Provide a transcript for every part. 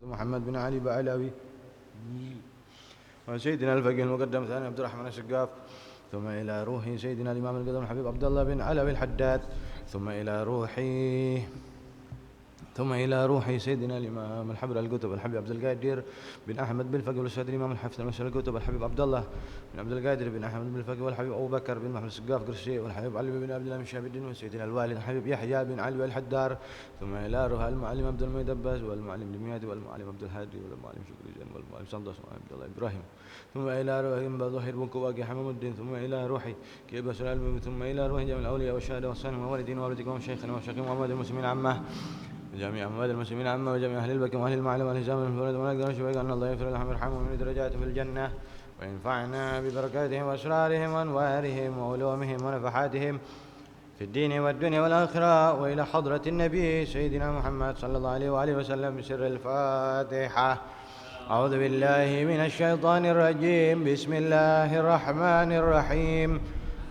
محمد بن علي بعلوي وسيدنا الفقيه المقدم ثاني عبد الرحمن السقاف، ثم إلى روح سيدنا الإمام القدم الحبيب عبد الله بن علوي الحداد، ثم إلى روح سيدنا الإمام الحبر الكتب الحبيب عبد القادر بن أحمد بن الفقيه والأستاذ الإمام الحفظ المشهور الكتب الحبيب عبد الله بن عبد القادر بن أحمد بن الفقيه والحبيب أبو بكر بن محمد السقاف قرشي والحبيب علي بن عبد الله بن شهاب الدين وسيدنا الوالد الحبيب يحيى بن علوي الحدار، ثم إلى روح المعلم عبد المجيد عباس والمعلم دمياطي والمعلم عبد الهادي والمعلم شكري زين والمعلم صندوس وعبد الله إبراهيم، ثم إلى روح ظهير بن كواكي حمام الدين، ثم إلى روحي كيبة سلال، ثم إلى روح جميع الأولياء والشهداء والصالحين ووالدين ووالدكم وشيخنا وشيخنا وأموات المسلمين عامة جميع أموات المسلمين عامة وجميع أهل البكي وأهل المعلم وأهل الزمن والفرد ونقدر نشوف أن الله يغفر لهم ويرحمهم من درجاتهم في الجنة وينفعنا ببركاتهم وأسرارهم وأنوارهم وعلومهم ونفحاتهم في الدين والدنيا والآخرة، وإلى حضرة النبي سيدنا محمد صلى الله عليه وآله وسلم بسر الفاتحة. أعوذ بالله من الشيطان الرجيم. بسم الله الرحمن الرحيم.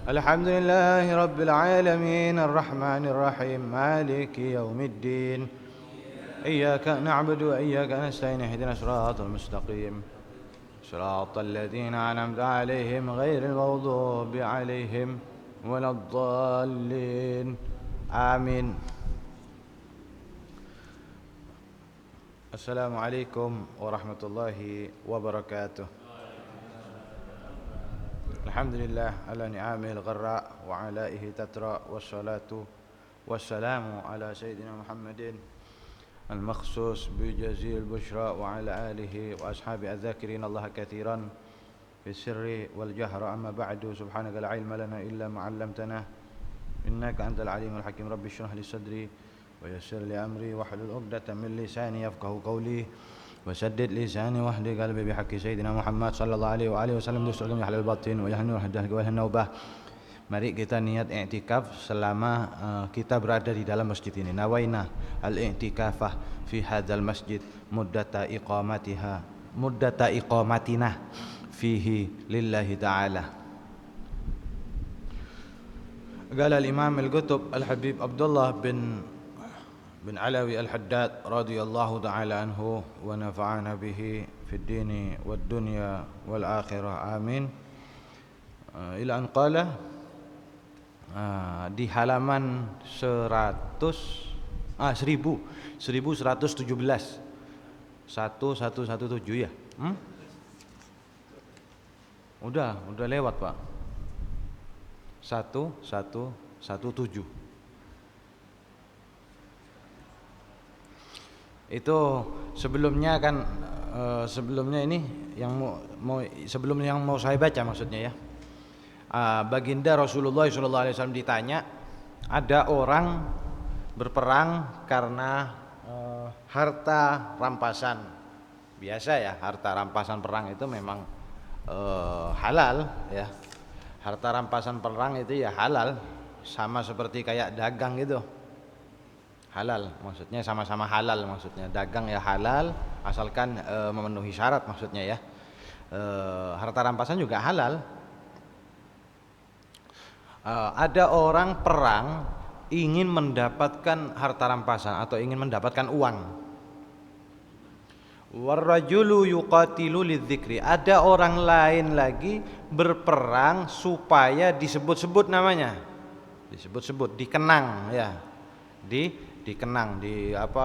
الحمد لله رب العالمين الرحمن الرحيم مالك يوم الدين، إياك نعبد وإياك نستعين اهدنا الصراط المستقيم صراط الذين أنعمت عليهم غير المغضوب عليهم ولا الضالين آمين. السلام عليكم ورحمة الله وبركاته. الحمد لله على نعمه الغراء وعلائه تترى، والصلاة والسلام على سيدنا محمد المخصوص بجزيل البشرى وعلى آله وأصحابه الذاكرين الله كثيرا في السر والجهر. أما بعد، سبحانك لا علم لنا إلا ما علمتنا إنك أنت العليم الحكيم. رب اشرح لي صدري ويسر لي أمري واحلل عقدة من لساني يفقهوا قولي وسدد لساني واهد قلبي بحق سيدنا Muhammad sallallahu alaihi wa alihi wasallam. Disuruh halal batin wa yahnu hadah wa naubah. Mari kita niat i'tikaf selama kita berada di dalam masjid ini. Nawaina al-i'tikafah fi hadzal masjid muddata iqamatina fihi lillahi ta'ala. Qala al-imam al-kutub al-habib Abdullah bin علوي الحداد رضي الله تعالى عنه ونفعنا به في الدين والدنيا والآخرة آمين. إلى أن قال di halaman 1117 1117 ya. Udah lewat Pak. 1117 itu sebelumnya kan sebelumnya ini yang mau saya baca maksudnya ya. Baginda Rasulullah SAW ditanya, ada orang berperang karena harta rampasan. Biasa ya, harta rampasan perang itu memang halal ya. Harta rampasan perang itu ya halal, sama seperti kayak dagang gitu. Halal maksudnya sama-sama halal, maksudnya dagang ya halal asalkan memenuhi syarat maksudnya ya. Harta rampasan juga halal. Ada orang perang ingin mendapatkan harta rampasan atau ingin mendapatkan uang. Warrajulu yuqatilu lidzikri. Ada orang lain lagi berperang supaya disebut-sebut namanya. Disebut-sebut, dikenang ya. Dikenang,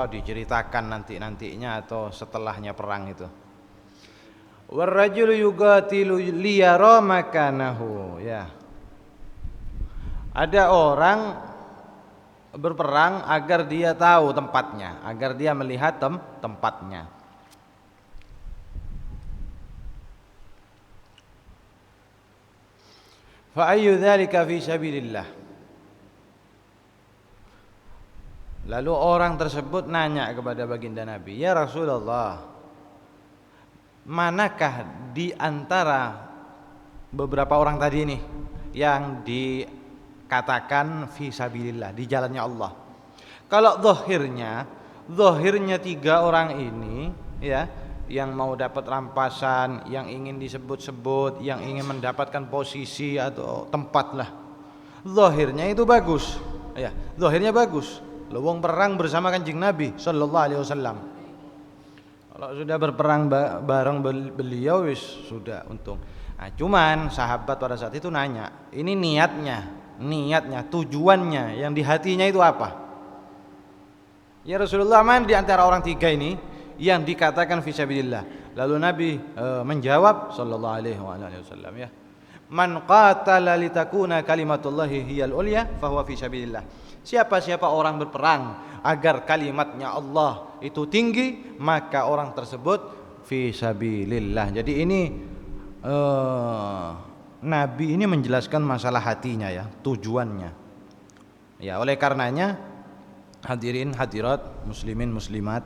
diceritakan nantinya atau setelahnya perang itu. Warrajulu yuqatilu liyara makanahu ya. Ada orang berperang agar dia tahu tempatnya, agar dia melihat tempatnya. Fa ayyu dzalika fi sabilillah. Lalu orang tersebut nanya kepada baginda Nabi, ya Rasulullah, manakah di antara beberapa orang tadi ini yang dikatakan fi sabilillah, di jalannya Allah? Kalau zahirnya 3 orang ini ya, yang mau dapat rampasan, yang ingin disebut-sebut, yang ingin mendapatkan posisi atau tempat lah, zahirnya itu bagus ya, zahirnya bagus. Wong perang bersama Kanjeng Nabi sallallahu alaihi wasallam. Kalau sudah berperang bareng beliau wis sudah untung. Nah, cuman sahabat pada saat itu nanya, ini niatnya, tujuannya yang di hatinya itu apa? Ya Rasulullah, mana di antara orang tiga ini yang dikatakan fisabilillah? Lalu Nabi menjawab sallallahu alaihi wasallam, ya. Man qatala litakuna kalimatullahi hiyal ulya fahuwa fisabilillah. Siapa orang berperang agar kalimatnya Allah itu tinggi, maka orang tersebut fisabilillah. Jadi ini Nabi ini menjelaskan masalah hatinya, ya, tujuannya. Ya, oleh karenanya hadirin hadirat muslimin muslimat,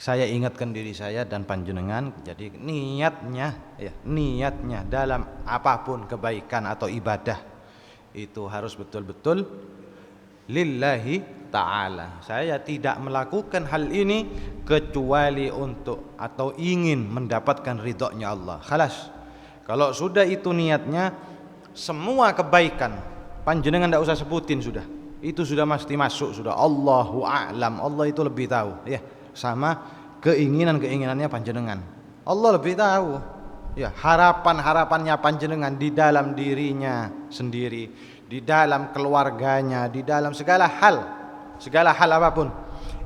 saya ingatkan diri saya dan panjenengan, jadi niatnya dalam apapun kebaikan atau ibadah itu harus betul-betul lillahi ta'ala. Saya tidak melakukan hal ini kecuali untuk atau ingin mendapatkan ridhonya Allah. Khalas. Kalau sudah itu niatnya, semua kebaikan panjenengan tidak usah sebutin, sudah itu sudah mesti masuk, sudah Allahu a'lam, Allah itu lebih tahu, ya. Sama keinginannya panjenengan, Allah lebih tahu, ya. Harapannya panjenengan di dalam dirinya sendiri, di dalam keluarganya, di dalam segala hal apapun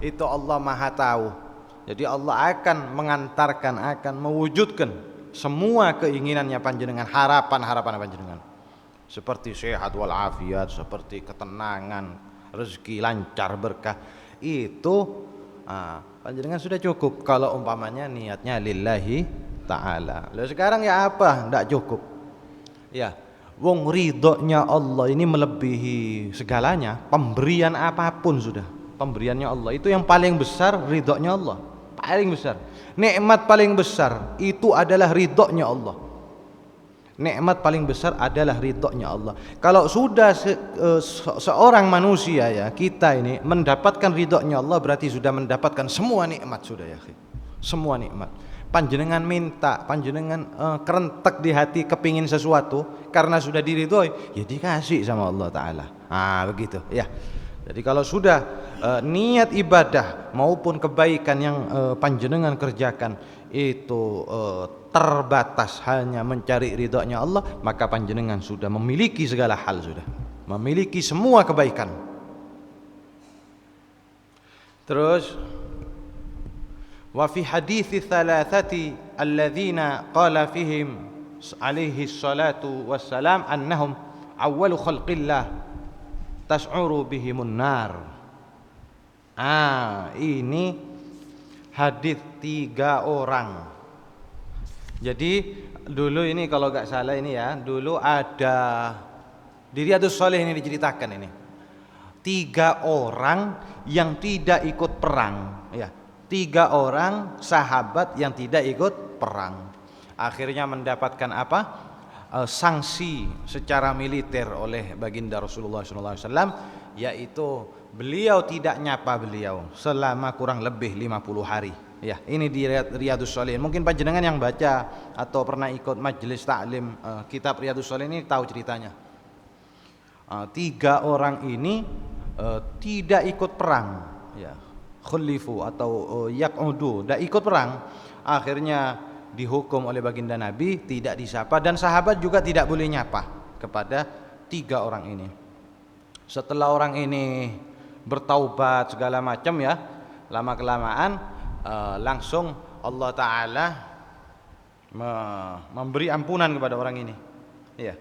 itu Allah Maha tahu. Jadi Allah akan mengantarkan, akan mewujudkan semua keinginannya panjenengan, harapan panjenengan, seperti sehat walafiat, seperti ketenangan, rezeki lancar, berkah. Itu panjenengan sudah cukup kalau umpamanya niatnya lillahi ta'ala. Lalu sekarang ya apa? Tidak cukup, ya. Wong ridhonya Allah ini melebihi segalanya. Pemberian apapun sudah, pemberiannya Allah itu yang paling besar, ridhonya Allah paling besar. Nikmat paling besar itu adalah ridhonya Allah. Nikmat paling besar adalah ridhonya Allah. Kalau sudah seorang manusia, ya, kita ini mendapatkan ridhonya Allah, berarti sudah mendapatkan semua nikmat, sudah, ya. Semua nikmat. Panjenengan minta, panjenengan kerentek di hati kepingin sesuatu, karena sudah diridhoi, ya dikasih sama Allah Ta'ala. Begitu, ya. Jadi kalau sudah niat ibadah maupun kebaikan yang panjenengan kerjakan itu terbatas hanya mencari ridhonya Allah, maka panjenengan sudah memiliki segala hal, sudah memiliki semua kebaikan. Terus wa fi hadithi thalathati alladzina qala fihim alaihi salatu wassalam annahum awwalu khalqillah tas'uru bihimun nar. Ini hadis 3 orang. Jadi dulu ini kalau gak salah ini, ya, dulu ada di Riyadhus Shalihin ini diceritakan ini 3 orang yang tidak ikut perang, ya. 3 orang sahabat yang tidak ikut perang, akhirnya mendapatkan apa? Sanksi secara militer oleh baginda Rasulullah SAW, yaitu beliau tidak nyapa beliau selama kurang lebih 50 hari. Ya, ini di Riyadhus Shalihin. Mungkin panjenengan yang baca atau pernah ikut majelis taklim kitab Riyadhus Shalihin ini tahu ceritanya. 3 orang ini tidak ikut perang, ya. Khulifu atau yaq'udu, tidak ikut perang. Akhirnya dihukum oleh baginda Nabi, tidak disapa, dan sahabat juga tidak boleh nyapa kepada 3 orang ini. Setelah orang ini bertaubat segala macam, ya, lama kelamaan langsung Allah Ta'ala memberi ampunan kepada orang ini, ya.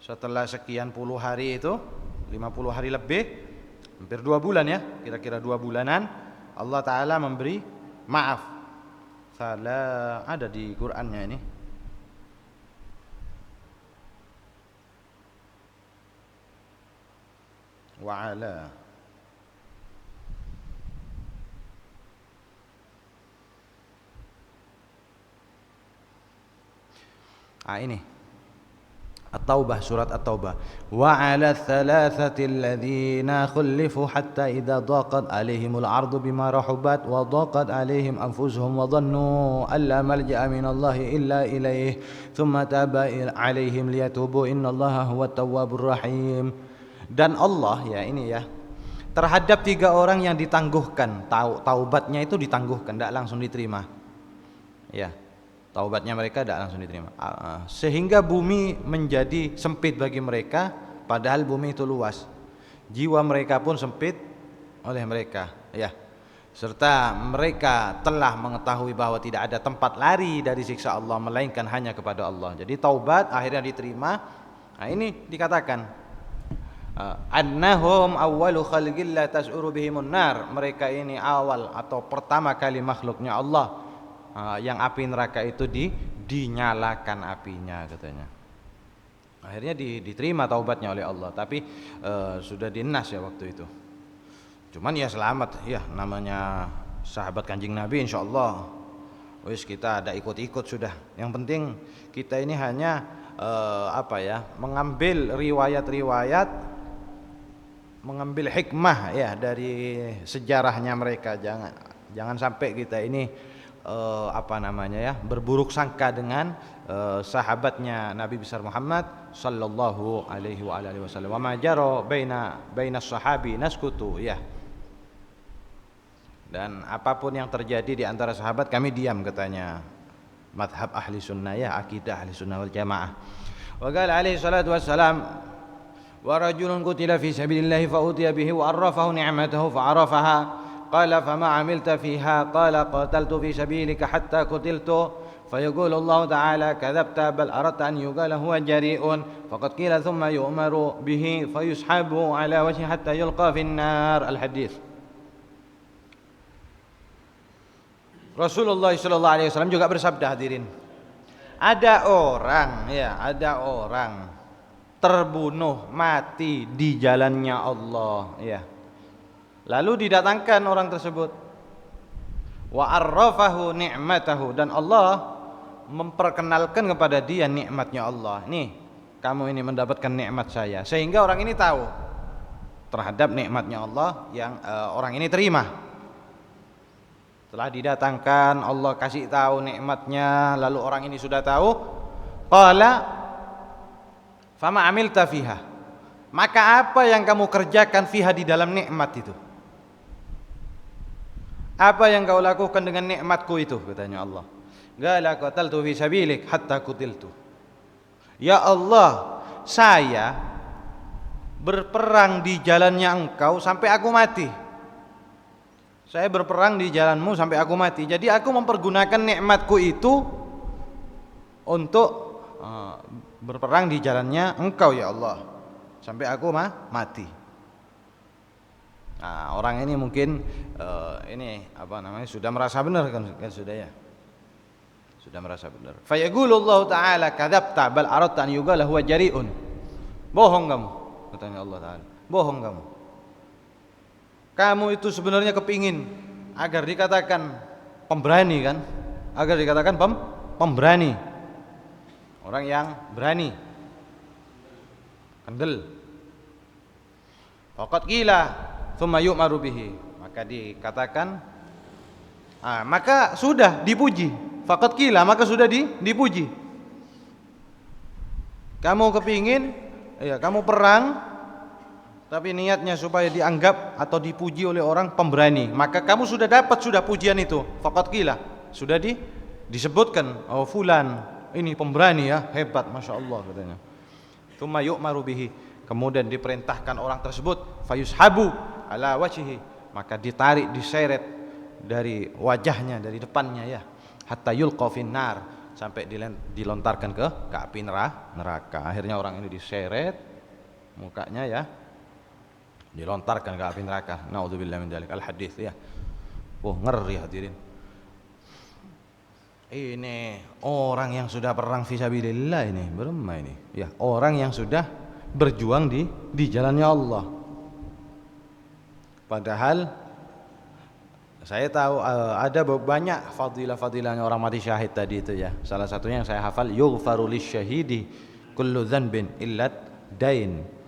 Setelah sekian puluh hari itu, 50 hari lebih, hampir 2 bulan, ya, kira-kira 2 bulanan, Allah Ta'ala memberi maaf. Ada di Qur'annya ini. Wa'ala ini At-Taubah, surat At-Taubah. Wa 'ala tsalatsati alladziina khulifu hatta idza dhaqat 'alaihimul ardu bima rahubat wa dhaqat 'alaihim anfusuhum wa dhannu alla malja'a minallahi illa ilaihi tsumma taba 'alaihim liyatubu innallaha huwat tawwabur rahim. Dan Allah, ya, ini, ya, terhadap 3 orang yang ditangguhkan, taubatnya itu ditangguhkan, tidak langsung diterima. Ya, taubatnya mereka tidak langsung diterima. Sehingga bumi menjadi sempit bagi mereka, padahal bumi itu luas. Jiwa mereka pun sempit oleh mereka. Ya, serta mereka telah mengetahui bahwa tidak ada tempat lari dari siksa Allah melainkan hanya kepada Allah. Jadi taubat akhirnya diterima. Nah, ini dikatakan annahum awwalu khalqil la tas'uru bihimun nar, mereka ini awal atau pertama kali makhluknya Allah yang api neraka itu dinyalakan apinya katanya. Akhirnya diterima taubatnya oleh Allah, tapi sudah dinas ya waktu itu. Cuman ya selamat ya, namanya sahabat Kanjeng Nabi insyaallah. Wis kita ada ikut-ikut sudah. Yang penting kita ini hanya mengambil riwayat-riwayat, mengambil hikmah ya dari sejarahnya mereka. Jangan sampai kita ini berburuk sangka dengan sahabatnya Nabi besar Muhammad sallallahu alaihi wa alihi wasallam. Wa ma jara baina sahabi naskutu ya. Dan apapun yang terjadi di antara sahabat kami diam katanya. Madhab ahli sunnah ya, akidah ahli sunnah wal jamaah. Wa qala alaihi salatu wassalam wa rajulun qutila fi sabilillahi fa utiya bihi wa arrafahu ni'matahu fa arafaha qala fama 'amilta fiha qala qataltu fi sabilika hatta qutiltu fayaqulu Allah ta'ala kadzabta bal aradta an yuqala huwa jari'un faqad qila thumma yu'maru bihi fayushabu ala wajhi hatta yulqa fin nar. Al hadits. Rasulullah sallallahu alaihi wasallam juga bersabda, hadirin, ada orang terbunuh mati di jalannya Allah ya. Lalu didatangkan orang tersebut, wa arrafahu ni'matahu, dan Allah memperkenalkan kepada dia nikmatnya Allah. Nih, kamu ini mendapatkan nikmat saya, sehingga orang ini tahu terhadap nikmatnya Allah yang orang ini terima. Setelah didatangkan, Allah kasih tahu nikmatnya, lalu orang ini sudah tahu. Qala fama amilta fiha, maka apa yang kamu kerjakan fiha di dalam nikmat itu? Apa yang kau lakukan dengan nikmatku itu? Katanya Allah. Qala qataltu fi sabilik hatta qutiltu. Ya Allah, saya berperang di jalannya engkau sampai aku mati. Saya berperang di jalanmu sampai aku mati. Jadi aku mempergunakan nikmatku itu untuk berperang di jalannya engkau ya Allah sampai aku mati. Nah, orang ini mungkin sudah merasa benar kan sudah ya. Sudah merasa benar. Fa yaqulu Allah Ta'ala kadzabta bal aradta an yuqala huwa jari'un. Bohong kamu, katanya Allah Ta'ala. Bohong kamu. Kamu itu sebenarnya kepingin agar dikatakan pemberani kan? Agar dikatakan pemberani. Orang yang berani. Kendel. Faqad qila tsumma yu'maru bihi. Maka dikatakan maka sudah dipuji. Faqad qila, maka sudah dipuji. Kamu kepingin kamu perang tapi niatnya supaya dianggap atau dipuji oleh orang pemberani, maka kamu sudah dapat pujian itu. Faqad qila, sudah disebutkan, oh fulan ini pemberani ya, hebat Masya Allah katanya. Tsumma yu'maru bihi, kemudian diperintahkan orang tersebut fayushabu ala wajhihi, maka ditarik, diseret dari wajahnya, dari depannya ya, hatta yulqa finnar, sampai dilontarkan ke api neraka. Akhirnya orang ini diseret mukanya ya, dilontarkan ke api neraka. Naudzubillah min dzalik. Al hadits ya. Oh, ngeri hadirin. Ini orang yang sudah perang fisabilillah ini, bermain ini. Ya, orang yang sudah berjuang di jalannya Allah. Padahal saya tahu ada banyak fadilah-fadilahnya orang mati syahid tadi itu ya. Salah satunya yang saya hafal, yughfaru lisyahidi kullu dzanbin illat dain.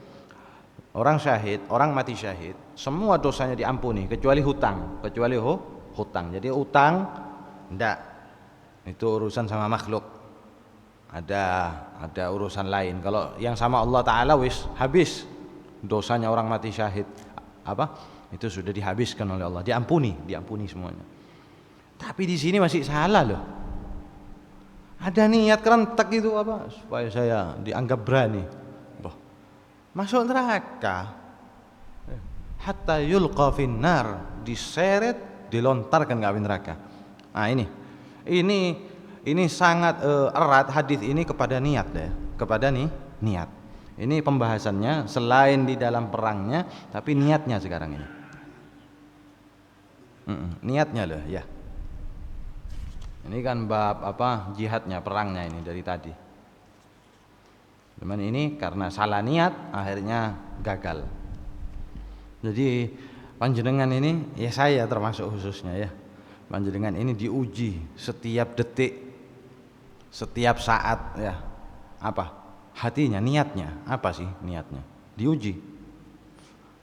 Orang syahid, orang mati syahid, semua dosanya diampuni kecuali hutang, hutang. Jadi utang enggak, itu urusan sama makhluk. Ada urusan lain. Kalau yang sama Allah Ta'ala habis dosanya orang mati syahid. Itu sudah dihabiskan oleh Allah, diampuni semuanya. Tapi di sini masih salah loh. Ada niat kerentek itu apa? Supaya saya dianggap berani. Masuk neraka. Hatta yulqa finnar, diseret, dilontarkan ke api neraka. Nah, ini sangat erat hadis ini kepada niat ya, kepada niat. Ini pembahasannya selain di dalam perangnya, tapi niatnya sekarang ini. Niatnya loh ya. Ini kan bab apa, jihadnya, perangnya ini dari tadi. Cuman ini karena salah niat akhirnya gagal. Jadi panjenengan ini, ya saya termasuk khususnya ya, panjenengan ini diuji setiap detik, setiap saat ya. Apa? Hatinya, niatnya, apa sih niatnya? Diuji.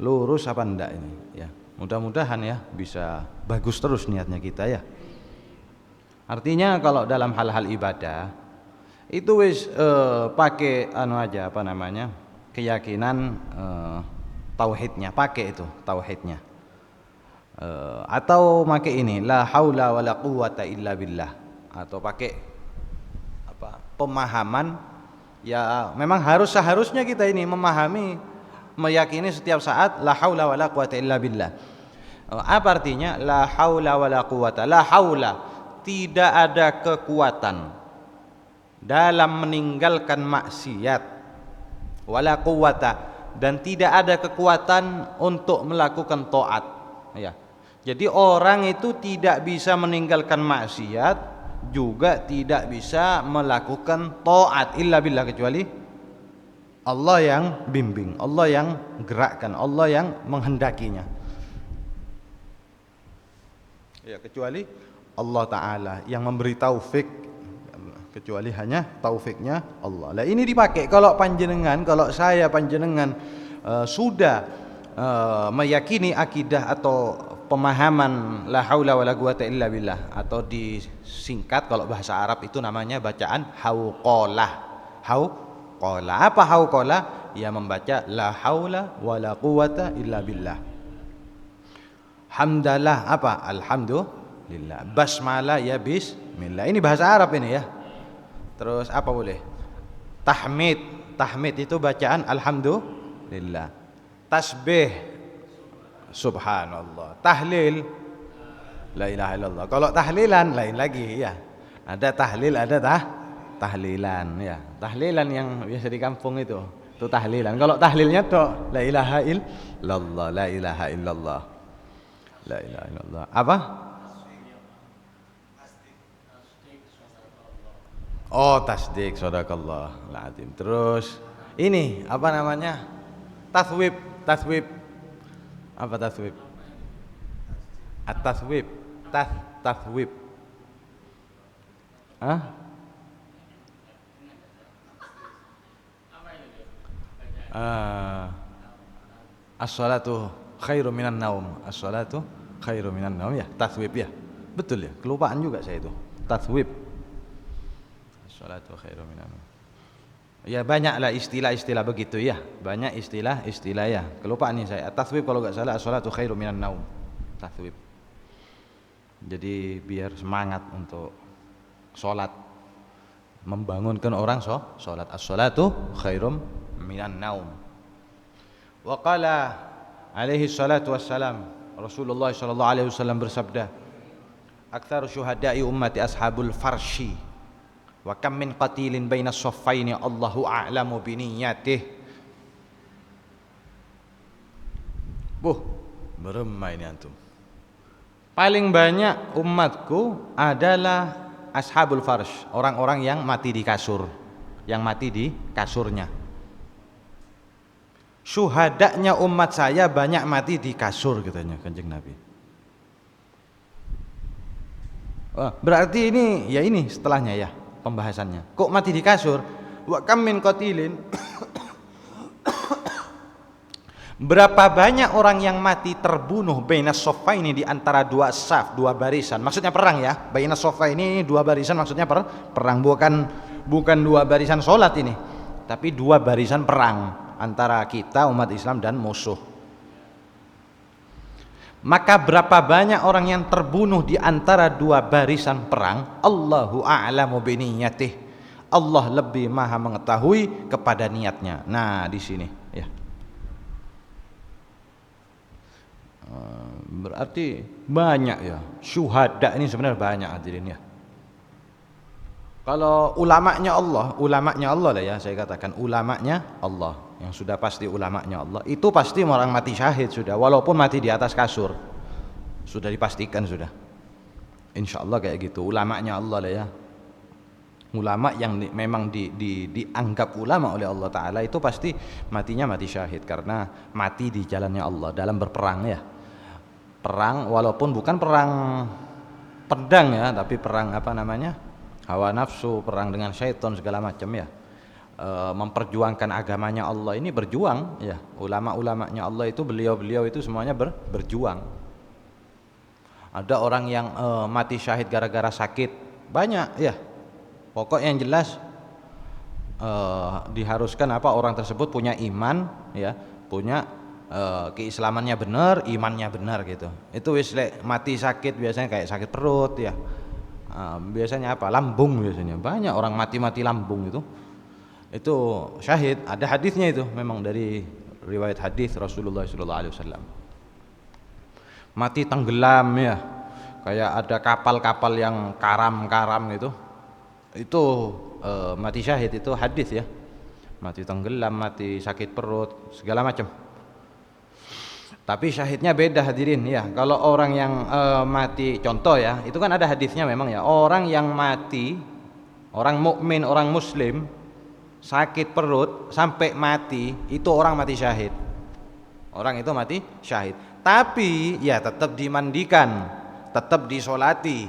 Lurus apa enggak ini ya. Mudah-mudahan ya bisa bagus terus niatnya kita ya. Artinya kalau dalam hal-hal ibadah itu wis pakai aja apa namanya, keyakinan tauhidnya, pakai itu tauhidnya, atau pakai ini la haula wala quwata illa billah, atau pakai apa, pemahaman ya memang seharusnya kita ini memahami, meyakini setiap saat la haula wala quwata illa billah. Apa artinya la haula wala quwata? La haula, tidak ada kekuatan dalam meninggalkan maksiat, wala quwata, dan tidak ada kekuatan untuk melakukan taat ya. Jadi orang itu tidak bisa meninggalkan maksiat, juga tidak bisa melakukan taat illa billah, kecuali Allah yang bimbing, Allah yang gerakkan, Allah yang menghendakinya ya, kecuali Allah Ta'ala yang memberi taufik, kecuali hanya taufiknya Allah. Lah ini dipakai kalau panjenengan, kalau saya panjenengan sudah meyakini akidah atau pemahaman la haula wala quwata illa billah, atau disingkat kalau bahasa Arab itu namanya bacaan hauqalah. Hauqalah, apa hauqalah? Ya membaca la haula wala quwata illa billah. Hamdalah, apa? Alhamdulillah. Basmalah, ya bismillah. Ini bahasa Arab ini ya. Terus apa boleh? Tahmid itu bacaan alhamdulillah. Tasbih subhanallah. Tahlil la ilaha illallah. Kalau tahlilan lain lagi ya. Ada tahlil, ada tahlilan ya. Tahlilan yang biasa di kampung itu tahlilan. Kalau tahlilnya tuh la ilaha illallah, la ilaha illallah. La ilaha illallah. Apa? Oh, tasdik, sadaqallah al-azim. Terus ini apa namanya? Tathwib. Apa tathwib? At-tathwib. Tathwib. Hah? As-salatu khairu minan naum. As-salatu khairu minan naum ya, tathwib ya. Betul ya, kelupaan juga saya itu. Tathwib. As-salatu khairu minan naum. Ya banyaklah istilah-istilah begitu ya. Banyak istilah-istilah ya. Kelupaan nih saya. Tathwib kalau enggak salah as-salatu khairu minan naum. Tathwib. Jadi biar semangat untuk salat. Membangunkan orang salat. As-salatu khairum minan naum. Wa qala alaihi salatu wassalam, Rasulullah sallallahu alaihi wasallam bersabda, "Aktsar syuhada'i ummati ashabul farshi, wa kam min qatilin bainas saffaini Allahu a'lamu bi niyyatih." Beremai ini antum. Paling banyak umatku adalah ashabul farsh, orang-orang yang mati di kasur, yang mati di kasurnya. Syuhadanya umat saya banyak mati di kasur, katanya Kanjeng Nabi. Berarti ini ya, ini setelahnya ya pembahasannya. Kok mati di kasur? Wa kam min qatilin. Berapa banyak orang yang mati terbunuh bainas saffaini, di antara dua saf, dua barisan. Maksudnya perang ya. Bainas saffaini dua barisan, maksudnya perang, bukan dua barisan salat ini, tapi dua barisan perang antara kita umat Islam dan musuh. Maka berapa banyak orang yang terbunuh di antara dua barisan perang, Allahu a'lamu biniyatih. Allah lebih maha mengetahui kepada niatnya. Nah, di sini ya. Berarti banyak ya. Syuhada ini sebenarnya banyak hadirin ya. Kalau ulamanya Allah lah ya, saya katakan ulamanya Allah, yang sudah pasti ulamanya Allah, itu pasti orang mati syahid sudah, walaupun mati di atas kasur, sudah dipastikan sudah. Insya Allah kayak gitu, ulamanya Allah lah ya. Ulama yang memang dianggap ulama oleh Allah Ta'ala itu pasti matinya mati syahid, karena mati di jalannya Allah dalam berperang ya. Perang walaupun bukan perang pedang ya, tapi perang apa namanya, hawa nafsu, perang dengan syaitan segala macam ya. Memperjuangkan agamanya Allah ini berjuang ya. Ulama-ulamanya Allah itu beliau-beliau itu semuanya berjuang. Ada orang yang mati syahid gara-gara sakit, banyak ya. Pokok yang jelas diharuskan apa, orang tersebut punya iman ya, punya keislamannya benar, imannya benar gitu. Itu wis mati sakit biasanya kayak sakit perut ya. Biasanya apa, lambung biasanya, banyak orang mati lambung itu syahid. Ada hadisnya itu, memang dari riwayat hadis Rasulullah SAW. Mati tenggelam ya, kayak ada kapal-kapal yang karam itu mati syahid, itu hadis ya. Mati tenggelam, mati sakit perut segala macam. Tapi syahidnya beda hadirin ya. Kalau orang yang mati, contoh ya, itu kan ada hadisnya memang ya. Orang yang mati, orang mukmin, orang muslim, sakit perut sampai mati, itu orang mati syahid. Orang itu mati syahid. Tapi ya tetap dimandikan, tetap disolati,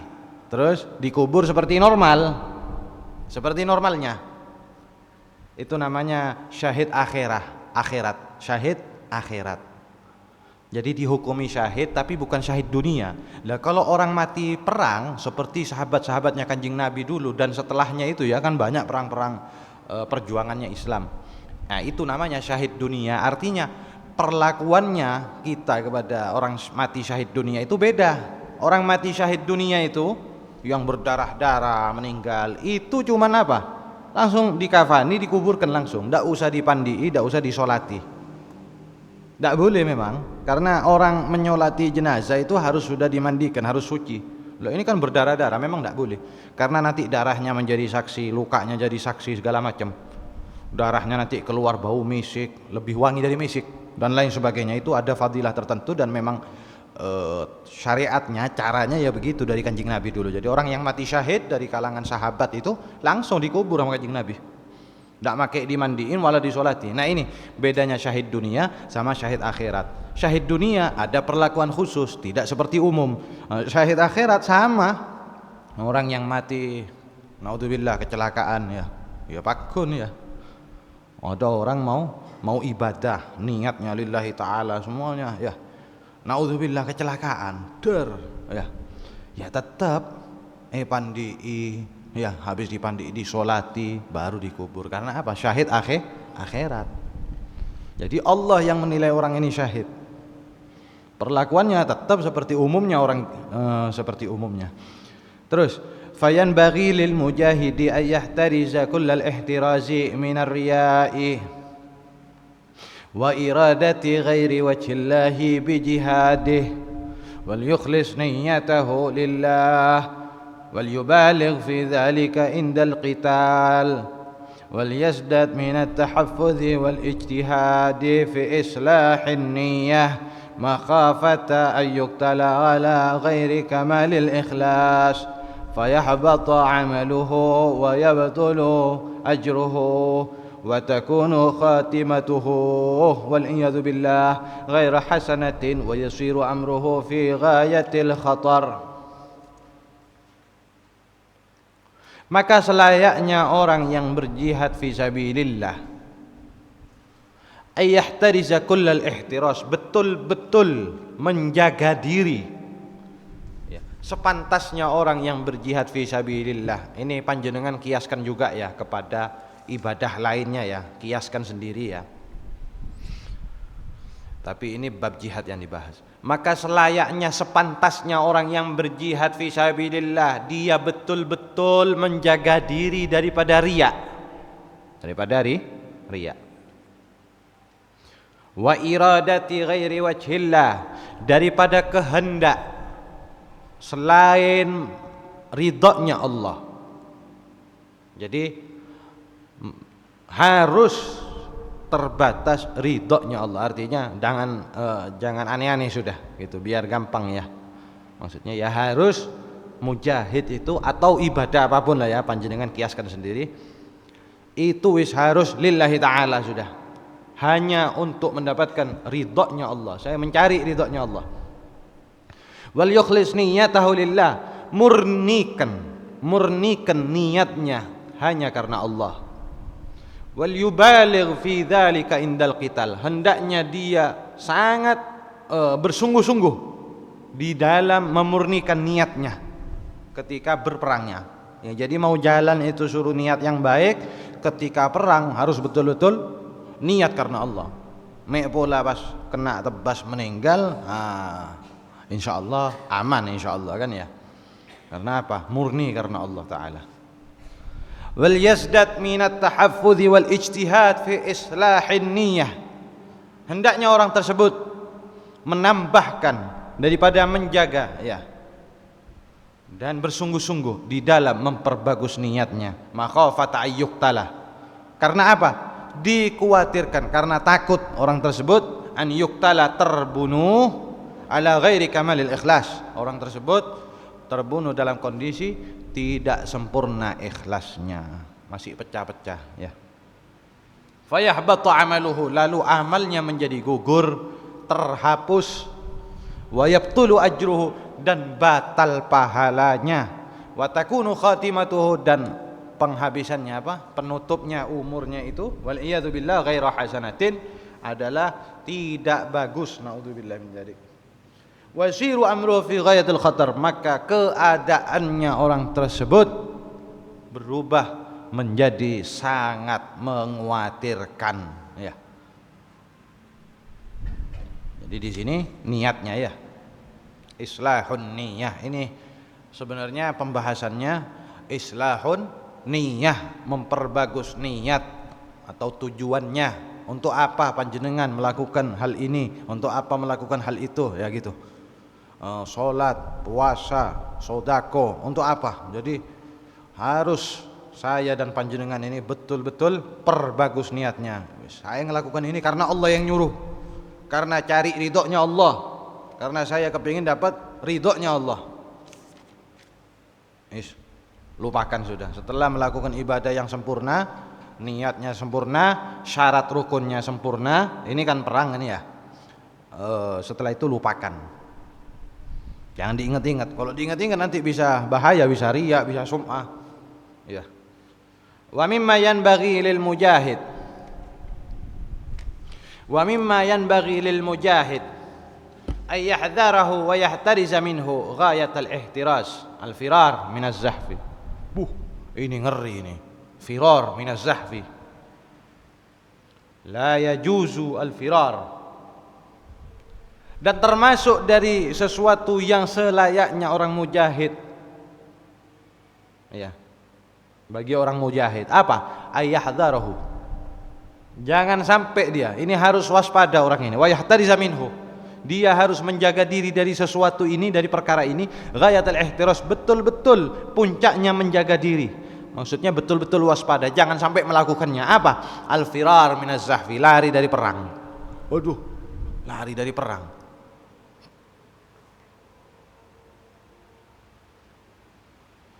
terus dikubur seperti normal, seperti normalnya. Itu namanya syahid akhirat, syahid akhirat. Jadi dihukumi syahid tapi bukan syahid dunia. Lah kalau orang mati perang seperti sahabat-sahabatnya Kanjeng Nabi dulu dan setelahnya itu ya, kan banyak perang-perang perjuangannya Islam. Nah, itu namanya syahid dunia. Artinya perlakuannya kita kepada orang mati syahid dunia itu beda. Orang mati syahid dunia itu yang berdarah-darah meninggal itu cuman apa? Langsung dikafani, dikuburkan langsung. Enggak usah dipandii, enggak usah disolati. Tidak boleh memang, karena orang menyolati jenazah itu harus sudah dimandikan, harus suci. Loh, ini kan berdarah-darah, memang tidak boleh, karena nanti darahnya menjadi saksi, lukanya jadi saksi segala macam. Darahnya nanti keluar bau misik, lebih wangi dari misik dan lain sebagainya. Itu ada fadilah tertentu dan memang syariatnya, caranya ya begitu dari Kanjeng Nabi dulu. Jadi orang yang mati syahid dari kalangan sahabat itu langsung dikubur sama Kanjeng Nabi. Tidak pakai dimandiin wala disolati. Nah, ini bedanya syahid dunia sama syahid akhirat. Syahid dunia ada perlakuan khusus, tidak seperti umum. Syahid akhirat sama orang yang mati naudzubillah kecelakaan ya pakun ya. Ada orang mau ibadah, niatnya lillahi ta'ala semuanya ya. Naudzubillah kecelakaan, ya tetap pandii ya, habis dipandi, disolati, baru dikubur. Karena apa? Syahid akhirat. Jadi Allah yang menilai orang ini syahid. Perlakuannya tetap seperti umumnya orang seperti umumnya. Terus, fayanbaghi lil mujahidi ay yahtariza kullal ihtirazi minar riya'i wa iradati ghairi wajhillahi bi jihadihi wal yukhlis niyyatahu lillah وليبالغ في ذلك عند القتال وليزداد من التحفظ والاجتهاد في إصلاح النية مخافة أن يقتل على غير كمال الإخلاص فيحبط عمله ويبطل أجره وتكون خاتمته والعياذ بالله غير حسنة ويصير أمره في غاية الخطر. Maka selayaknya orang yang berjihad fi sabilillah ayyahtariza kullal ihtiras, betul-betul menjaga diri ya. Sepantasnya orang yang berjihad fi sabilillah. Ini panjenengan kiaskan juga ya kepada ibadah lainnya ya, kiaskan sendiri ya. Tapi ini bab jihad yang dibahas. Maka selayaknya sepantasnya orang yang berjihad fi sabilillah dia betul-betul menjaga diri daripada riya. Daripada riya. Wa iradati ghairi wajhillah, daripada kehendak selain ridhonya Allah. Jadi harus terbatas ridhonya Allah. Artinya jangan aneh-aneh sudah gitu, biar gampang ya. Maksudnya ya harus mujahid itu atau ibadah apapun lah ya, panjenengan kiaskan sendiri. Itu wis harus lillahi ta'ala sudah. Hanya untuk mendapatkan ridhonya Allah. Saya mencari ridhonya Allah. Wal yukhlis niyatahu lillah, murnikan niatnya hanya karena Allah. Wal yubaligh fi dzalika indal qital, hendaknya dia sangat bersungguh-sungguh di dalam memurnikan niatnya ketika berperangnya. Ya, jadi mau jalan itu suruh niat yang baik, ketika perang harus betul-betul niat karena Allah. Mek pola pas kena tebas meninggal, insyaallah aman insyaallah kan ya. Karena apa? Murni karena Allah Ta'ala. Wal yazdad minat tahaffudhi wal ijtihad fi islahin niyah, hendaknya orang tersebut menambahkan daripada menjaga ya dan bersungguh-sungguh di dalam memperbagus niatnya. Makhafata ayyuqtalah, karena apa? Dikhawatirkan, karena takut orang tersebut an yuqtala, terbunuh ala ghairi kamalil ikhlas, orang tersebut terbunuh dalam kondisi tidak sempurna ikhlasnya, masih pecah-pecah ya. Fayahbatu amaluhu, lalu amalnya menjadi gugur, terhapus. Wa yabtulu ajruhu, dan batal pahalanya. Wa takunu khatimatuhu, dan penghabisannya apa? Penutupnya, umurnya itu wal iyadu billah ghaira hasanatin, adalah tidak bagus, naudzubillah min dzalik. Wasiru amruhu fi ghayatil khatar, maka keadaannya orang tersebut berubah menjadi sangat mengkhawatirkan ya. Jadi di sini niatnya ya, islahun niyah, ini sebenarnya pembahasannya islahun niyah, memperbagus niat atau tujuannya, untuk apa panjenengan melakukan hal ini, untuk apa melakukan hal itu ya gitu. Sholat, puasa, sodako, untuk apa? Jadi harus saya dan panjenengan ini betul-betul perbagus niatnya. Saya melakukan ini karena Allah yang nyuruh, karena cari ridhonya Allah, karena saya kepingin dapat ridhonya Allah. Lupakan sudah. Setelah melakukan ibadah yang sempurna, niatnya sempurna, syarat rukunnya sempurna, ini kan perang ini ya. Setelah itu lupakan. Jangan diingat-ingat. Kalau diingat-ingat nanti bisa bahaya, bisa riya, bisa sum'ah. Ya. Wa mimma yanbaghi lil mujahid. Wa mimma yanbaghi lil mujahid ay yahdharahu wa yahtariza minhu ghayat al-ihtiraz, al-firar min az-zahfi. Ini ngeri ini. Firar min az-zahfi. La yajuzu al-firar. Dan termasuk dari sesuatu yang selayaknya orang mujahid ya, bagi orang mujahid apa? Ayahdharahu, jangan sampai dia, ini harus waspada orang ini. Wa yahtariza minhu, dia harus menjaga diri dari sesuatu ini, dari perkara ini. Ghayatul ihtiras, betul-betul puncaknya menjaga diri, maksudnya betul-betul waspada, jangan sampai melakukannya. Apa? Al-firar minaz zahfi, lari dari perang. Waduh, lari dari perang.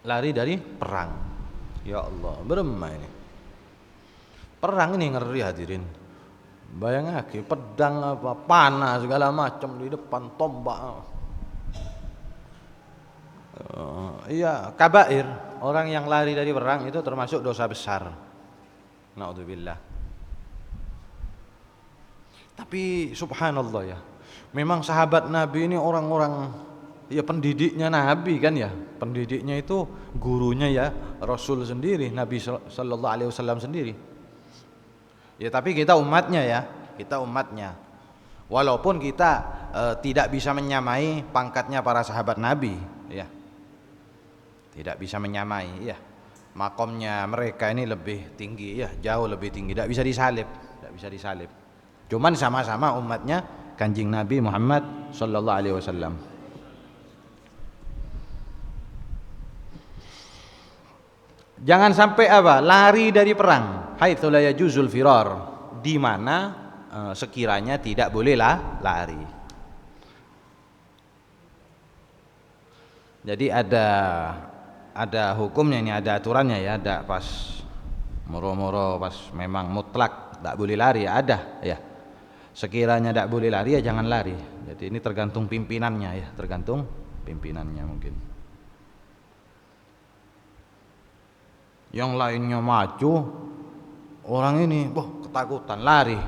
Lari dari perang. Ya Allah, beremah ini. Perang ini ngeri hadirin. Bayangake pedang apa, panah segala macam di depan, tombak. Iya, kabair. Orang yang lari dari perang itu termasuk dosa besar. Naudzubillah. Tapi subhanallah ya, memang sahabat Nabi ini orang-orang ya pendidiknya Nabi kan ya, pendidiknya itu gurunya ya Rasul sendiri, Nabi Sallallahu Alaihi Wasallam sendiri. Ya tapi kita umatnya ya, kita umatnya. Walaupun kita tidak bisa menyamai pangkatnya para sahabat Nabi, ya. Tidak bisa menyamai, ya. Makomnya mereka ini lebih tinggi, ya, jauh lebih tinggi, tidak bisa disalib, tidak bisa disalib. Cuman sama-sama umatnya Kanjeng Nabi Muhammad sallallahu alaihi wasallam. Jangan sampai apa? Lari dari perang. Haitsu la yajuzul firar, di mana sekiranya tidak bolehlah lari. Jadi ada hukumnya ini, ada aturannya ya, ada pas moro-moro pas memang mutlak tidak boleh lari, ada ya. Sekiranya tidak boleh lari ya jangan lari. Jadi ini tergantung pimpinannya ya, tergantung pimpinannya mungkin. Yang lainnya maju, orang ini ketakutan lari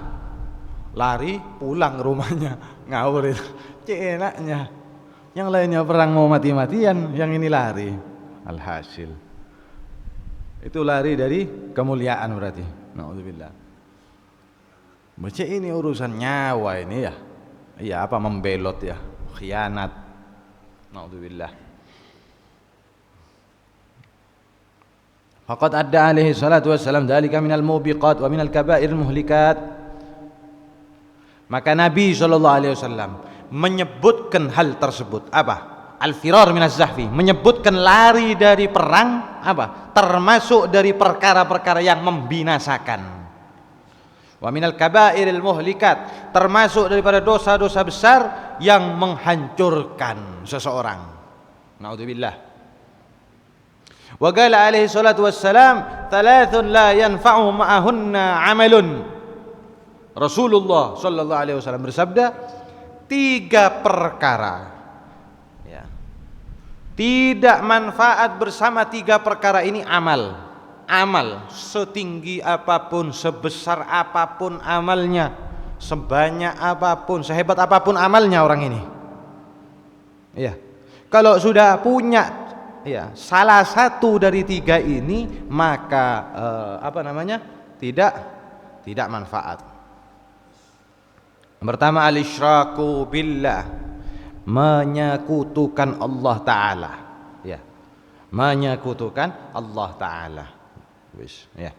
pulang ke rumahnya, ngawur itu, enaknya. Yang lainnya perang mau mati-matian, yang ini lari. Alhasil itu lari dari kemuliaan berarti. Naudzubillah. Baca ini urusan nyawa ini ya. Iya, apa membelot ya, khianat. Naudzubillah. Faqad adda alaihi salatu wassalam dzalika minal mubiqat wa minal kaba'iril muhlikat. Maka Nabi sallallahu alaihi wasallam menyebutkan hal tersebut, apa? Al-firar minaz zahfi, menyebutkan lari dari perang, apa? Termasuk dari perkara-perkara yang membinasakan. Wa minal kaba'iril muhlikat, termasuk daripada dosa-dosa besar yang menghancurkan seseorang. Naudzubillah. Wa qala alaihi salatu wassalam, "Thalathun la yanfa'u ma'ahunna 'amalun." Rasulullah sallallahu alaihi wasallam bersabda, 3 perkara ya, tidak manfaat bersama 3 perkara ini amal setinggi apapun, sebesar apapun amalnya, sebanyak apapun, sehebat apapun amalnya orang ini ya, kalau sudah punya ya salah satu dari 3 ini maka tidak manfaat. Pertama, al-isyraku billah, menyekutukan Allah Ta'ala ya, menyekutukan Allah Ta'ala. Ya.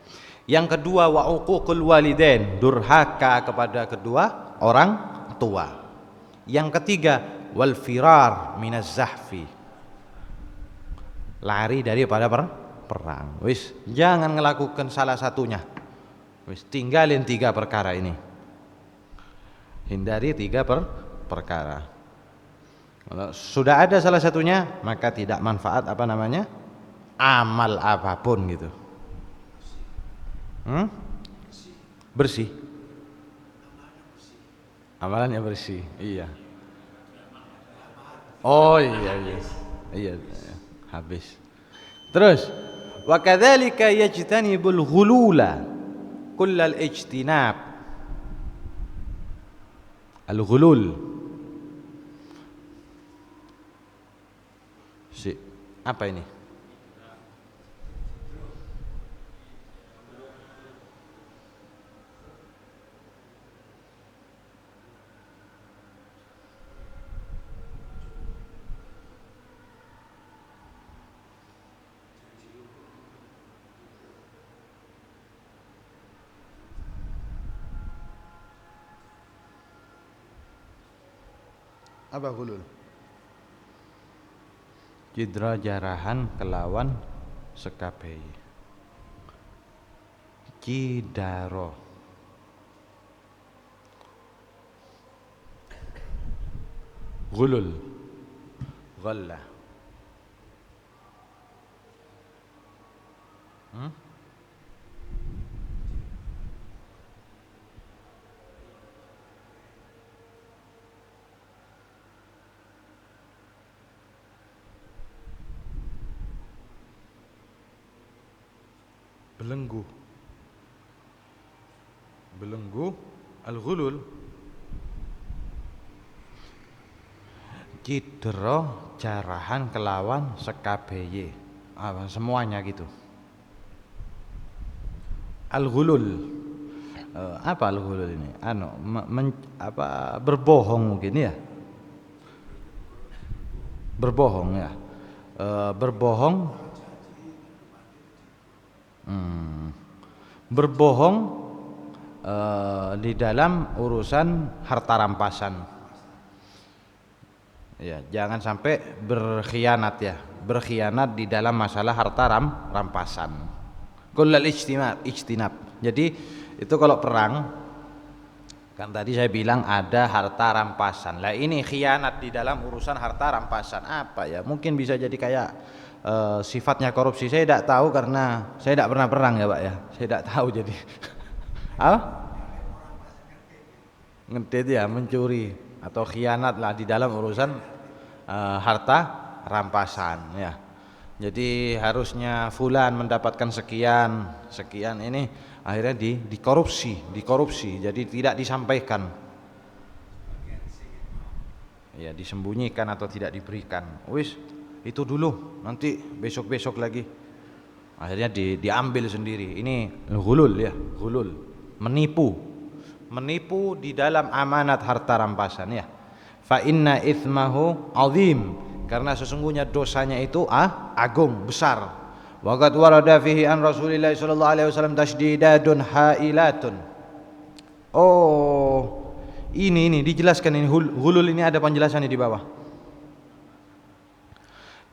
Yang kedua, wa uququl walidain, durhaka kepada kedua orang tua. Yang ketiga, wal firar minaz zahfi, lari daripada perang. Jangan melakukan salah satunya, tinggalin 3 perkara ini. Hindari 3 perkara. Kalau sudah ada salah satunya maka tidak manfaat amal apapun gitu. Bersih. Amalannya bersih. Iya. Oh iya. Habis. Terus wa kadzalika yajtanibul ghulula kullal ijtinab. Al-ghulul. Apa ini? Apa ghulul? Cidra jarahan kelawan sekabehi. Cidaro. Ghulul. Ghalla. Belenggu al-ghulul, cidra jarahan kelawan sekabeye, semuanya gitu. Al-ghulul apa al-ghulul ini? Berbohong mungkin ya. Berbohong ya. Berbohong. Berbohong di dalam urusan harta rampasan. Ya, jangan sampai berkhianat ya. Berkhianat di dalam masalah harta rampasan. Kullal ijtinab. Jadi itu kalau perang, kan tadi saya bilang ada harta rampasan. Lah ini khianat di dalam urusan harta rampasan apa ya? Mungkin bisa jadi kayak sifatnya korupsi. Saya tidak tahu karena saya tidak pernah perang ya Pak ya. Saya tidak tahu jadi. Apa? Ngedet ya, mencuri atau khianat lah di dalam urusan harta rampasan ya. Jadi harusnya fulan mendapatkan sekian ini akhirnya dikorupsi, jadi tidak disampaikan. Ya, disembunyikan atau tidak diberikan. Wis, itu dulu, nanti besok-besok lagi. Akhirnya diambil sendiri. Ini ghulul ya, ghulul. Menipu di dalam amanat harta rampasan ya. Fa inna itsmahu azim. Karena sesungguhnya dosanya itu agung, besar. Wa qad warada fihi an Rasulillah sallallahu alaihi wasallam tasydidadun hailatun. Oh, ini dijelaskan ini ghulul ini ada penjelasannya di bawah.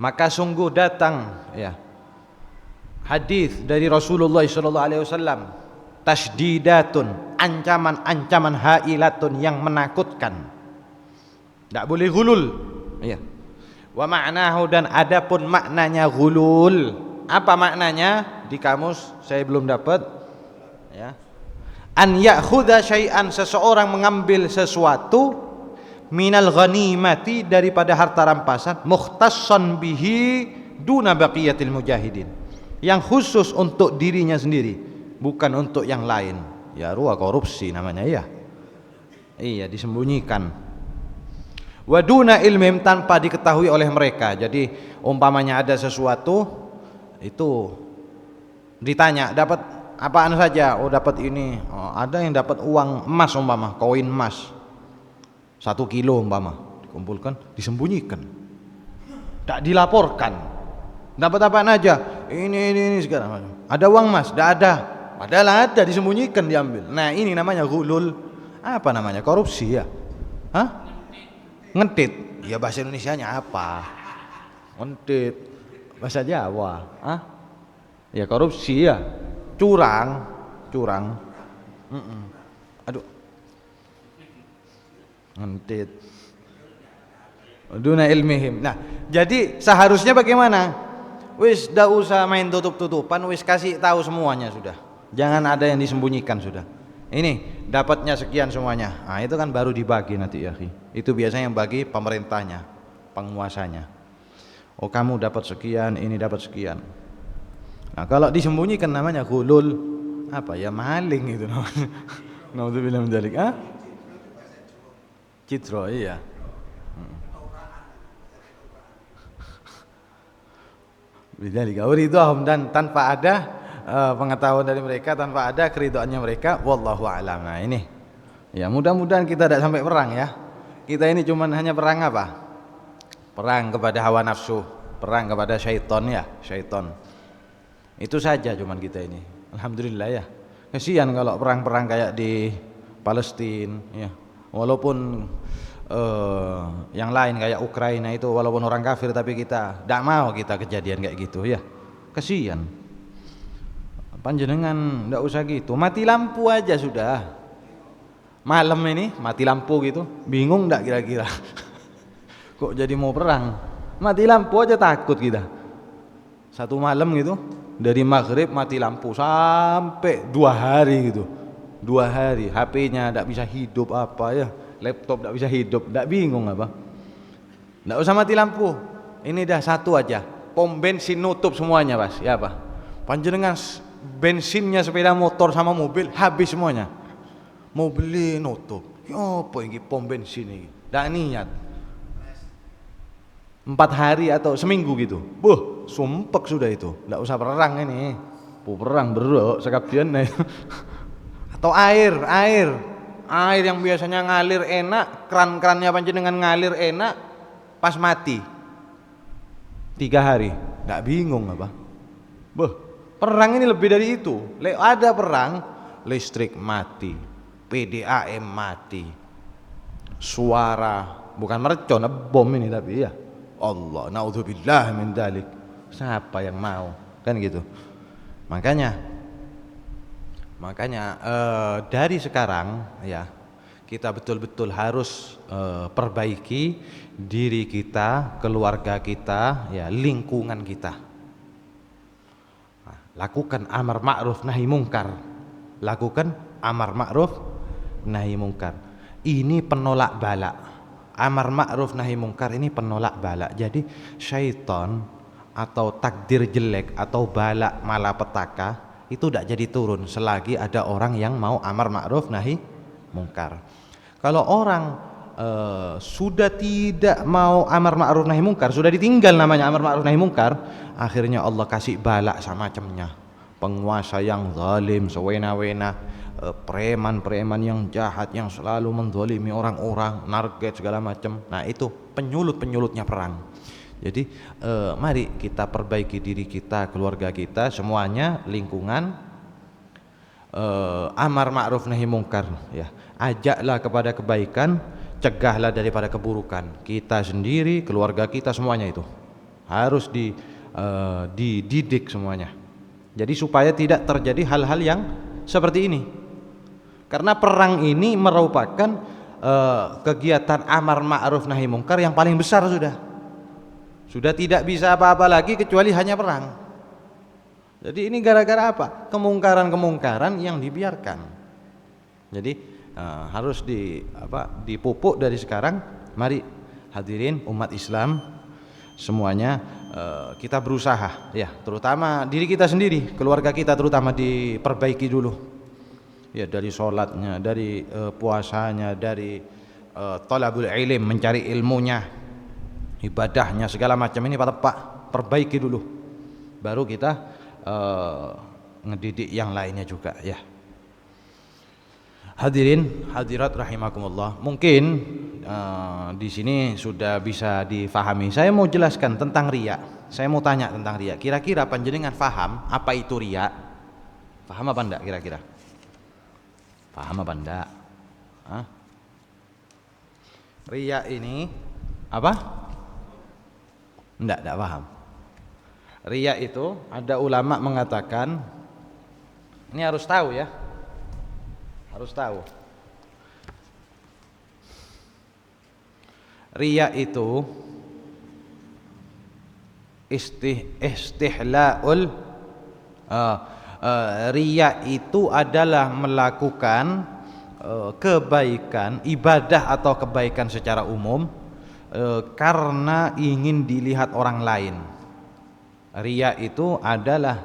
Maka sungguh datang ya hadis dari Rasulullah sallallahu alaihi wasallam tasdidatun, ancaman-ancaman hailatun yang menakutkan. Tidak boleh ghulul ya. Wa ma'nahu, dan adapun maknanya ghulul, apa maknanya di kamus saya belum dapat ya. An ya'khudha syai'an, seseorang mengambil sesuatu minal ghanimati, daripada harta rampasan, mukhtassan bihi duna baqiyatil mujahidin, yang khusus untuk dirinya sendiri, bukan untuk yang lain. Ya ruah korupsi namanya ya. Iya, disembunyikan. Waduna ilmim, tanpa diketahui oleh mereka. Jadi umpamanya ada sesuatu itu ditanya dapat apaan saja, oh dapat ini, oh, ada yang dapat uang emas umpama, koin emas 1 kilo umpama, dikumpulkan disembunyikan, tak dilaporkan. Dapat apaan aja, ini sekarang ada uang emas, tidak ada, padahal ada, disembunyikan, diambil. Nah ini namanya ghulul. Apa namanya? Korupsi ya. Hah? Ngentit, ya bahasa Indonesianya apa? Ngentit, bahasa Jawa, ya korupsi ya, curang. Aduh, ngentit. Duna ilmihim. Nah, jadi seharusnya bagaimana? Wis, dah usah main tutup-tutupan, wis kasih tahu semuanya sudah. Jangan ada yang disembunyikan sudah. Ini dapatnya sekian semuanya. Nah, itu kan baru dibagi nanti ya, itu biasanya yang bagi pemerintahnya, penguasanya. Oh kamu dapat sekian, ini dapat sekian. Nah kalau disembunyikan namanya ghulul, apa ya, maling itu namanya. Naudzubillah min dzalik. Citro, iya. Bidzalik auridhum, dan tanpa ada pengetahuan dari mereka, tanpa ada keridhaannya mereka, wallahu a'lam. Nah ini ya, mudah-mudahan kita tidak sampai perang ya. Kita ini cuman hanya perang apa? Perang kepada hawa nafsu, perang kepada syaitan ya, syaitan. Itu saja cuman kita ini. Alhamdulillah ya. Kasihan kalau perang-perang kayak di Palestina ya. Walaupun yang lain kayak Ukraina itu walaupun orang kafir, tapi kita tidak mau kita kejadian kayak gitu ya. Kasihan. Panjenengan tidak usah gitu, mati lampu aja sudah. Malam ini mati lampu gitu, bingung tidak kira-kira? Kok jadi mau perang? Mati lampu aja takut kita. 1 malam gitu, dari maghrib mati lampu sampai 2 hari gitu. 2 hari, HP-nya tidak bisa hidup apa ya, laptop tidak bisa hidup, tidak bingung apa? Tidak usah mati lampu. Ini dah 1 aja, pom bensin nutup semuanya Mas, ya apa? Panjenengan bensinnya sepeda motor sama mobil habis semuanya, mau beli nutup, ya apa ini pom bensin ini, tidak niat. 4 hari atau seminggu gitu, sumpek sudah itu, tidak usah perang ini, perang berok sekalian nih. Atau air yang biasanya ngalir enak, keran-kerannya panjenengan ngalir enak, pas mati 3 hari, nggak bingung apa? Perang ini lebih dari itu. Ada perang, listrik mati, PDAM mati, suara, bukan mercon, bom ini tapi ya Allah, naudzubillah min dzalik. Siapa yang mau? Kan gitu. Makanya dari sekarang ya kita betul-betul harus perbaiki diri kita, keluarga kita, ya lingkungan kita. Nah, lakukan amar ma'ruf nahi mungkar. Lakukan amar ma'ruf nahi mungkar. Ini penolak bala. Amar ma'ruf nahi mungkar ini penolak bala. Jadi syaitan atau takdir jelek atau bala malapetaka itu tidak jadi turun selagi ada orang yang mau amar ma'ruf nahi mungkar. Kalau orang sudah tidak mau amar ma'ruf nahi mungkar, sudah ditinggal namanya amar ma'ruf nahi mungkar, akhirnya Allah kasih bala semacamnya. Penguasa yang zalim sewena-wena, preman-preman yang jahat yang selalu menzalimi orang-orang, narget segala macam. Nah, itu penyulut-penyulutnya perang. Jadi mari kita perbaiki diri kita, keluarga kita, semuanya, lingkungan, amar ma'ruf nahi mungkar ya. Ajaklah kepada kebaikan, cegahlah daripada keburukan. Kita sendiri, keluarga kita, semuanya itu harus dididik semuanya. Jadi supaya tidak terjadi hal-hal yang seperti ini. Karena perang ini merupakan kegiatan amar ma'ruf nahi mungkar yang paling besar sudah tidak bisa apa-apa lagi kecuali hanya perang. Jadi ini gara-gara apa? Kemungkaran-kemungkaran yang dibiarkan. Jadi harus dipupuk dari sekarang. Mari hadirin umat Islam semuanya, kita berusaha ya, terutama diri kita sendiri, keluarga kita terutama diperbaiki dulu. Ya, dari sholatnya, dari puasanya, dari thalabul ilm, mencari ilmunya, ibadahnya, segala macam ini Pak perbaiki dulu, baru kita ngedidik yang lainnya juga ya. Hadirin hadirat rahimakumullah, mungkin di sini sudah bisa difahami. Saya mau jelaskan tentang riya. Saya mau tanya tentang riya. Kira-kira panjenengan faham apa itu riya? Faham apa enggak kira-kira? Paham apa enggak? Riya ini apa? Enggak paham. Riya itu ada ulama mengatakan, ini harus tahu ya. Harus tahu. Riya itu istihlaul riya itu adalah melakukan kebaikan, ibadah atau kebaikan secara umum karena ingin dilihat orang lain. Riya itu adalah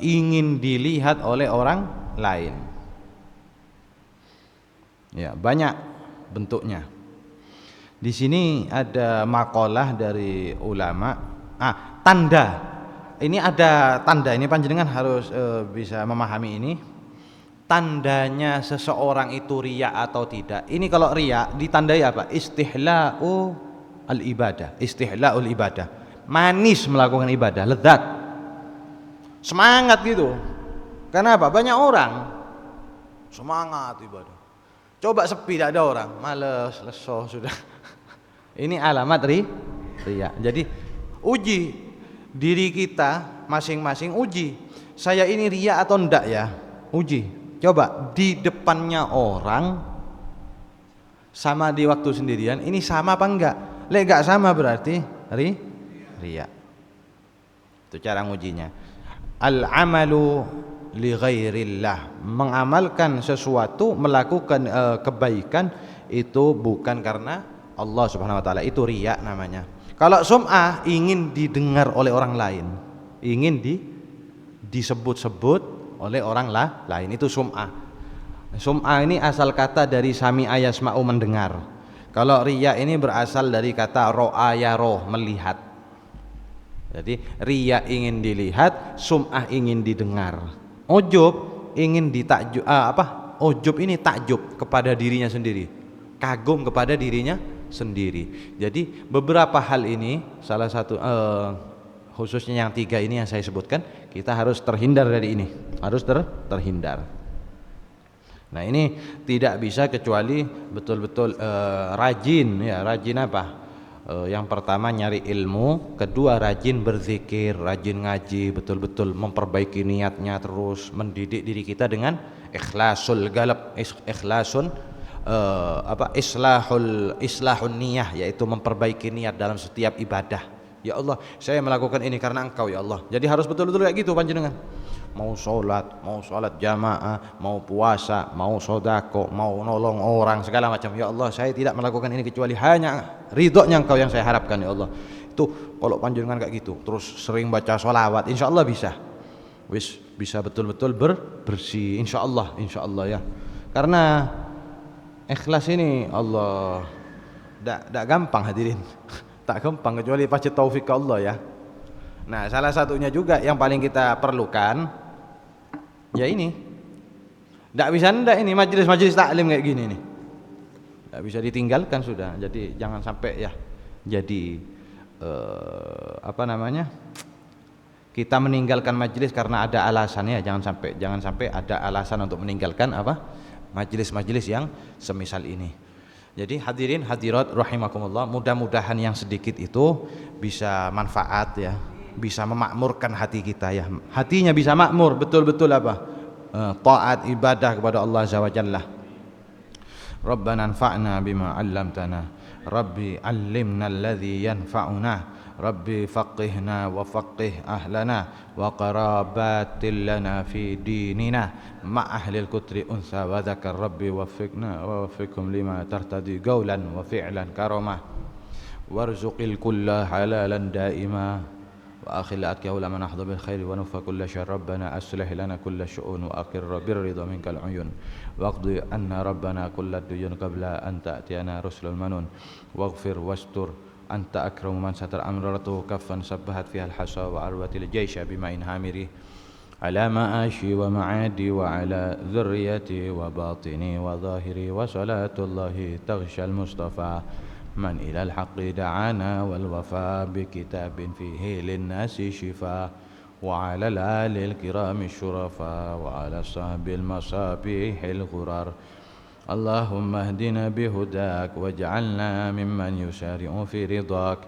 ingin dilihat oleh orang lain. Ya, banyak bentuknya. Di sini ada makalah dari ulama. Tanda. Ini ada tanda, ini panjenengan harus bisa memahami ini. Tandanya seseorang itu riya atau tidak. Ini kalau riya ditandai apa? Istihla'u al-ibadah. Istihla'ul ibadah. Manis melakukan ibadah, lezat. Semangat gitu. Kenapa? Banyak orang semangat ibadah. Coba sepi, tidak ada orang, males, leso sudah. Ini alamat riya. Jadi uji diri kita masing-masing, uji. Saya ini riya atau enggak ya? Uji. Coba di depannya orang sama di waktu sendirian, ini sama apa enggak? Enggak sama berarti riya. Itu cara ngujinya. Al-amalu li ghairillah, mengamalkan sesuatu, melakukan kebaikan itu bukan karena Allah Subhanahu wa taala, itu riya namanya. Kalau sum'ah, ingin didengar oleh orang lain, ingin disebut-sebut oleh orang lain, itu sum'ah. Sum'ah ini asal kata dari sami'a yasma'u, mendengar. Kalau riya ini berasal dari kata ro'a yaro, melihat. Jadi riya ingin dilihat, sum'ah ingin didengar. Ujub ingin Ujub ini takjub kepada dirinya sendiri, kagum kepada dirinya sendiri. Jadi beberapa hal ini, salah satu khususnya yang 3 ini yang saya sebutkan, kita harus terhindar dari ini, harus terhindar. Nah ini tidak bisa kecuali betul-betul rajin ya. Rajin apa? Yang pertama nyari ilmu, kedua rajin berzikir, rajin ngaji, betul-betul memperbaiki niatnya, terus mendidik diri kita dengan ikhlasul galab, islahun niyah, yaitu memperbaiki niat dalam setiap ibadah. Ya Allah, saya melakukan ini karena Engkau ya Allah. Jadi harus betul-betul kayak gitu panjenengan. Mau sholat jamaah, mau puasa, mau sodako, mau nolong orang, segala macam. Ya Allah, saya tidak melakukan ini kecuali hanya ridhonya Engkau yang saya harapkan ya Allah. Itu kalau panjenengan kayak gitu, terus sering baca sholawat, insya Allah bisa betul-betul bersih, insya Allah ya. Karena ikhlas ini Allah tidak gampang hadirin. Tak gampang kecuali pasti taufik Allah ya. Nah salah satunya juga yang paling kita perlukan ya ini, tidak bisa ini majelis taklim kayak gini nih, tidak bisa ditinggalkan sudah. Jadi jangan sampai ya jadi kita meninggalkan majelis karena ada alasannya. Jangan sampai ada alasan untuk meninggalkan majelis-majelis yang semisal ini. Jadi hadirin hadirat rahimakumullah, mudah-mudahan yang sedikit itu bisa manfaat ya, bisa memakmurkan hati kita ya. Hatinya bisa makmur, betul-betul taat ibadah kepada Allah Azza wa Jalla. Rabbana anfa'na bima 'allamtana, Rabbi 'allimna alladhi yanfa'una, Rabbi faqihna wa faqih ahlana wa qarabatil lana fi dinina ma ahlil kutri unsa wa dzakar Rabbi waffiqna wa waffiqhum lima tartadi qawlan wa fi'lan karamah warzuqil kulla halalan daima wa akhil atqaula man ahdha bil khairi wa nufa kulla syarr rabbana aslih lana kulla syu'un wa aqirra birridha minkal uyun waqdi anna rabbana kulla duyun qabla an ta'tiyana rusulul manun waghfir wastur anta akramu man satar amraratuhu kaffan sabbahat fiha al-hasa wa arwatil jaysha bima'in hamiri ala ma'ashi wa ma'adi wa ala dhurriyyati wa batini wa zahiri wa salatullahi taghsha al-mustafa man ila al-haqqi da'ana wal wafa bi kitabin fihi lin-nasi shifa wa ala al-ali al-kirami syurafa wa ala sahbil masabihil ghurar اللهم اهدنا بهداك واجعلنا ممن يسارع في رضاك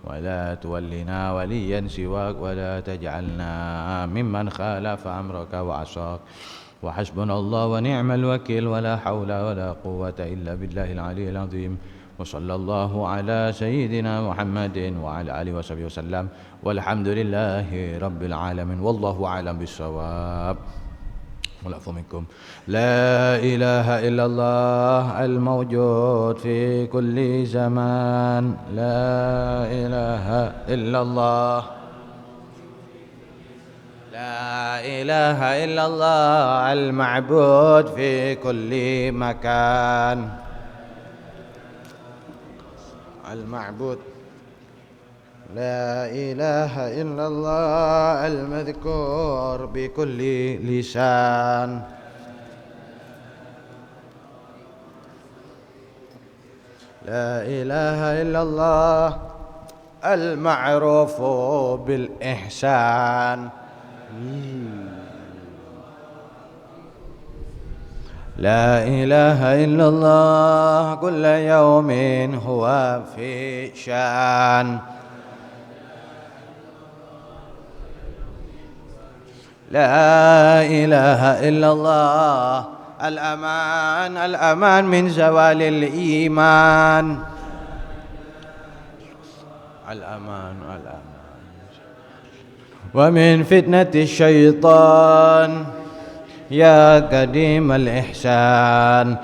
ولا تولنا وليا سواك ولا تجعلنا ممن خالف أمرك وعصاك وحسبنا الله ونعم الوكيل ولا حول ولا قوة إلا بالله العلي العظيم وصلى الله على سيدنا محمد وعلى آله وصحبه وسلم والحمد لله رب العالمين والله أعلم بالصواب. والعفو منكم. لا إله إلا الله الموجود في كل زمان، لا إله إلا الله، لا إله إلا الله المعبود في كل مكان، المعبود لا إله إلا الله المذكور بكل لسان، لا إله إلا الله المعروف بالإحسان، لا إله إلا الله كل يوم هو في شأن، لا إله إلا الله الأمان الأمان من زوال الإيمان، الأمان ومن فتنة الشيطان، يا قديم الإحسان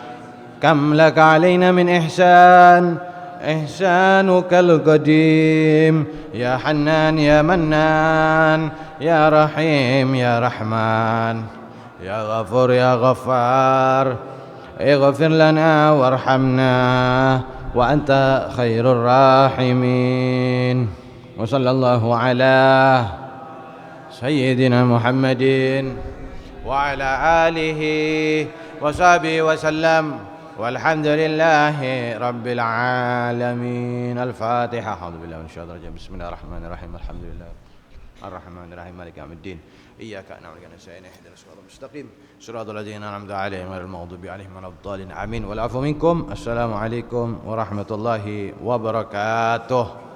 كم لك علينا من إحسان، إحسانك القديم، يا حنان يا منان، يا رحيم يا رحمن، يا غفور يا غفار، اغفر لنا وارحمنا وأنت خير الراحمين. وصلى الله على سيدنا محمد وعلى آله وصحبه وسلم والحمد لله رب العالمين. الفاتحة. أعوذ بالله من الشيطان الرجيم. بسم الله الرحمن الرحيم. الحمد لله الرحمن الرحيم مالك يوم الدين. إياك نعبد وإياك نستعين اهدنا الصراط المستقيم صراط الذين أنعمت عليهم غير المغضوب عليهم ولا الضالين آمين. والعفو منكم. السلام عليكم ورحمة الله وبركاته.